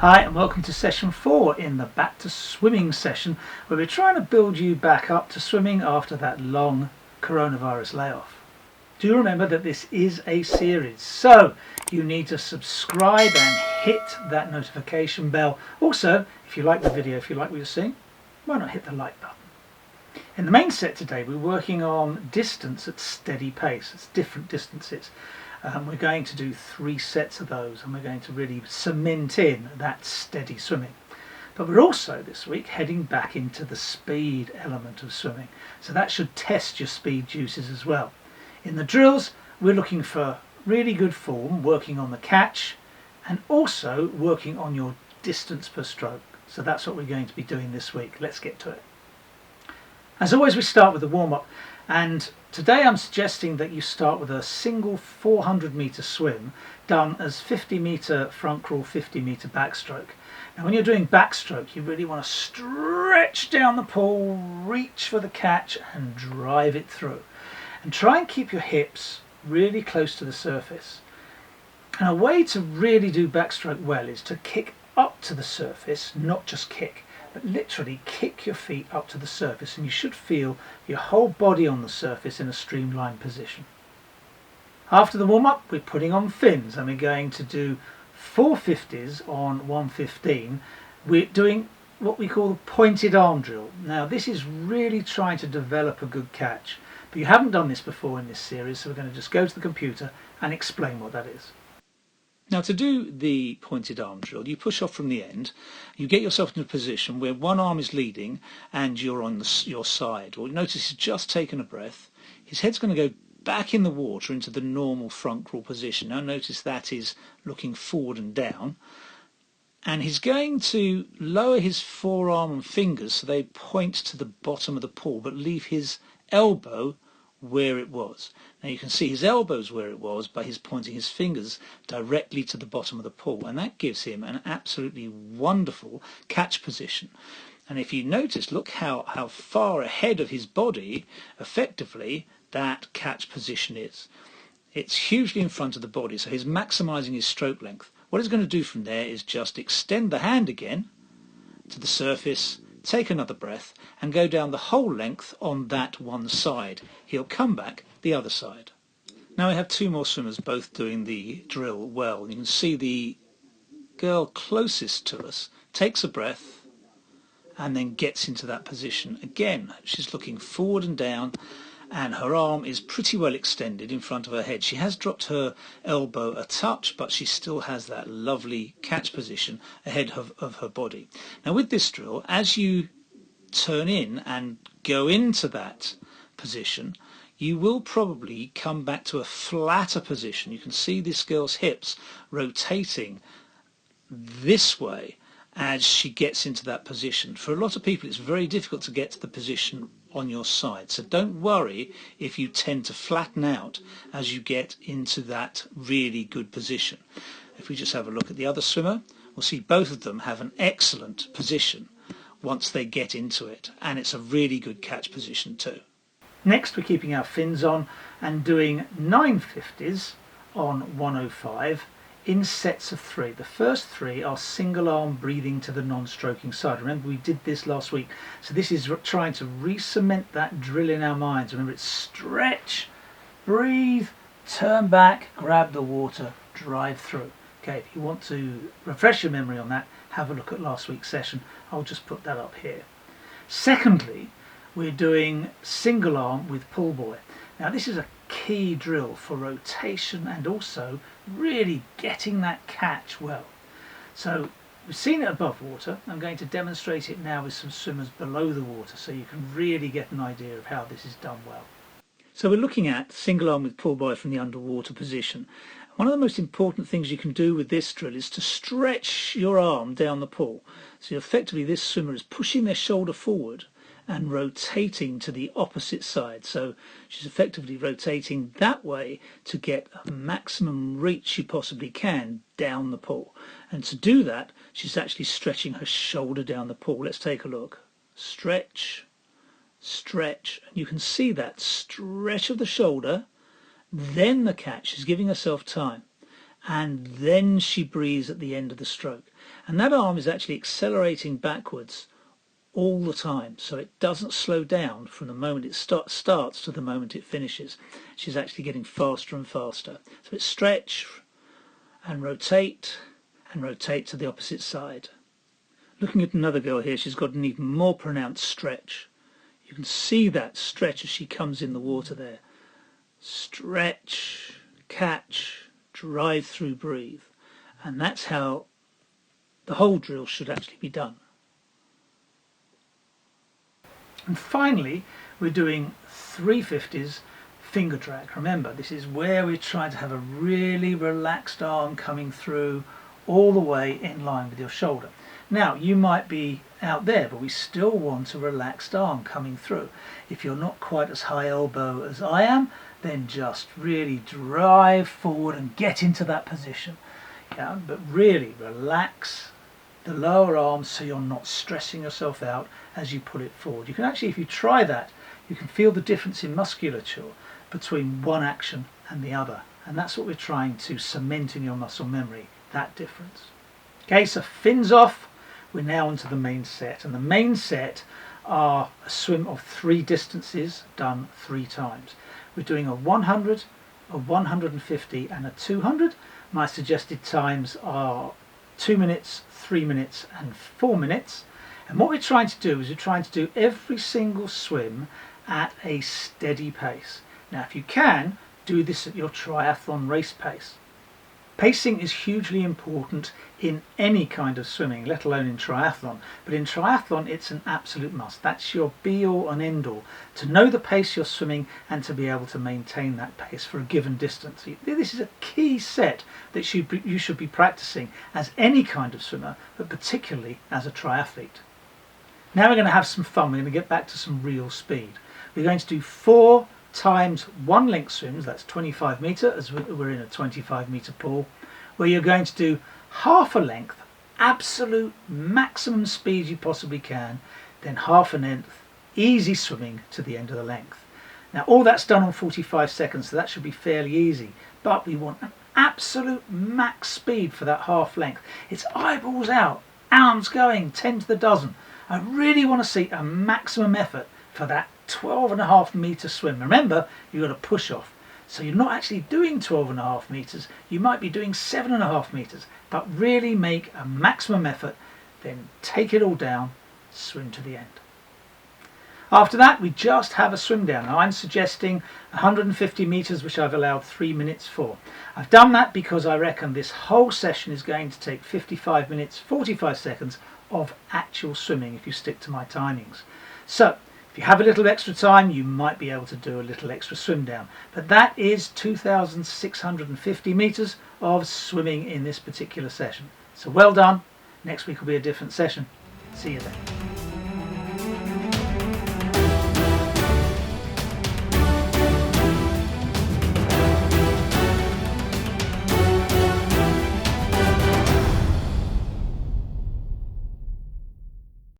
Hi and welcome to session 4 in the Back to Swimming session, where we're trying to build you back up to swimming after that long coronavirus layoff. Do remember that this is a series, so you need to subscribe and hit that notification bell. Also, if you like the video, if you like what you're seeing, why not hit the like button? In the main set today, we're working on distance at steady pace. It's different distances. We're going to do 3 sets of those, and we're going to really cement in that steady swimming. But we're also this week heading back into the speed element of swimming, so that should test your speed juices as well. In the drills, we're looking for really good form, working on the catch and also working on your distance per stroke. So that's what we're going to be doing this week. Let's get to it. As always, we start with the warm-up, and today I'm suggesting that you start with a single 400-meter swim done as 50-meter front crawl, 50-meter backstroke. Now when you're doing backstroke, you really want to stretch down the pool, reach for the catch and drive it through. And try and keep your hips really close to the surface. And a way to really do backstroke well is to kick up to the surface, not just kick, but literally kick your feet up to the surface, and you should feel your whole body on the surface in a streamlined position. After the warm-up, we're putting on fins, and we're going to do 4 50s on 115. We're doing what we call the pointed arm drill. Now this is really trying to develop a good catch, but you haven't done this before in this series, so we're going to just go to the computer and explain what that is. Now to do the pointed arm drill, you push off from the end, you get yourself into a position where one arm is leading and you're on your side. Well, notice he's just taken a breath, his head's going to go back in the water into the normal front crawl position. Now notice that is looking forward and down, and he's going to lower his forearm and fingers so they point to the bottom of the pool but leave his elbow where it was. Now you can see his elbows where it was by his pointing his fingers directly to the bottom of the pool, and that gives him an absolutely wonderful catch position. And if you notice, look how far ahead of his body effectively that catch position is. It's hugely in front of the body, so he's maximizing his stroke length. What he's going to do from there is just extend the hand again to the surface, take another breath and go down the whole length on that one side. He'll come back the other side. Now we have 2 more swimmers both doing the drill well. You can see the girl closest to us takes a breath and then gets into that position. Again, she's looking forward and down, and her arm is pretty well extended in front of her head. She has dropped her elbow a touch, but she still has that lovely catch position ahead of her body. Now with this drill, as you turn in and go into that position, you will probably come back to a flatter position. You can see this girl's hips rotating this way as she gets into that position. For a lot of people, it's very difficult to get to the position on your side, so don't worry if you tend to flatten out as you get into that really good position. If we just have a look at the other swimmer, we'll see both of them have an excellent position once they get into it, and it's a really good catch position too. Next, we're keeping our fins on and doing 9 50s on 105 in sets of 3. The first 3 are single arm breathing to the non-stroking side. Remember, we did this last week, so this is trying to re-cement that drill in our minds. Remember, it's stretch, breathe, turn back, grab the water, drive through. Okay, if you want to refresh your memory on that, have a look at last week's session. I'll just put that up here. Secondly, we're doing single arm with pull buoy. Now this is a key drill for rotation and also really getting that catch well. So we've seen it above water. I'm going to demonstrate it now with some swimmers below the water so you can really get an idea of how this is done well. So we're looking at single arm with pull buoy from the underwater position. One of the most important things you can do with this drill is to stretch your arm down the pool. So effectively this swimmer is pushing their shoulder forward and rotating to the opposite side. So she's effectively rotating that way to get a maximum reach she possibly can down the pool. And to do that, she's actually stretching her shoulder down the pool. Let's take a look. Stretch, stretch. And you can see that stretch of the shoulder, then the catch. She's giving herself time. And then she breathes at the end of the stroke. And that arm is actually accelerating backwards all the time, so it doesn't slow down from the moment it starts to the moment it finishes. She's actually getting faster and faster. So it's stretch and rotate to the opposite side. Looking at another girl here, she's got an even more pronounced stretch. You can see that stretch as she comes in the water there. Stretch, catch, drive through, breathe. And that's how the whole drill should actually be done. And finally, we're doing 350s finger drag. Remember, this is where we're trying to have a really relaxed arm coming through all the way in line with your shoulder. Now, you might be out there, but we still want a relaxed arm coming through. If you're not quite as high elbow as I am, then just really drive forward and get into that position. Yeah, but really relax the lower arm so you're not stressing yourself out as you pull it forward. You can actually, if you try that, you can feel the difference in musculature between one action and the other. And that's what we're trying to cement in your muscle memory, that difference. Okay, so fins off. We're now onto the main set. And the main set are a swim of 3 distances done 3 times. We're doing a 100, a 150 and a 200. My suggested times are 2 minutes, 3 minutes and 4 minutes. And what we're trying to do is we're trying to do every single swim at a steady pace. Now if you can, do this at your triathlon race pace. Pacing is hugely important in any kind of swimming, let alone in triathlon. But in triathlon it's an absolute must. That's your be-all and end-all. To know the pace you're swimming and to be able to maintain that pace for a given distance. This is a key set that you should be practicing as any kind of swimmer, but particularly as a triathlete. Now we're going to have some fun. We're going to get back to some real speed. We're going to do 4 times 1 length swims, that's 25 metre, as we're in a 25 metre pool, where you're going to do half a length, absolute maximum speed you possibly can, then half a length, easy swimming to the end of the length. Now all that's done on 45 seconds, so that should be fairly easy, but we want an absolute max speed for that half length. It's eyeballs out, arms going, 10 to the dozen. I really want to see a maximum effort for that 12.5 metre swim. Remember, you've got to push off. So you're not actually doing 12.5 metres, you might be doing 7.5 metres, but really make a maximum effort, then take it all down, swim to the end. After that, we just have a swim down. Now I'm suggesting 150 metres, which I've allowed 3 minutes for. I've done that because I reckon this whole session is going to take 55 minutes, 45 seconds of actual swimming if you stick to my timings. So, if you have a little extra time, you might be able to do a little extra swim down. But that is 2,650 metres of swimming in this particular session. So well done. Next week will be a different session. See you then.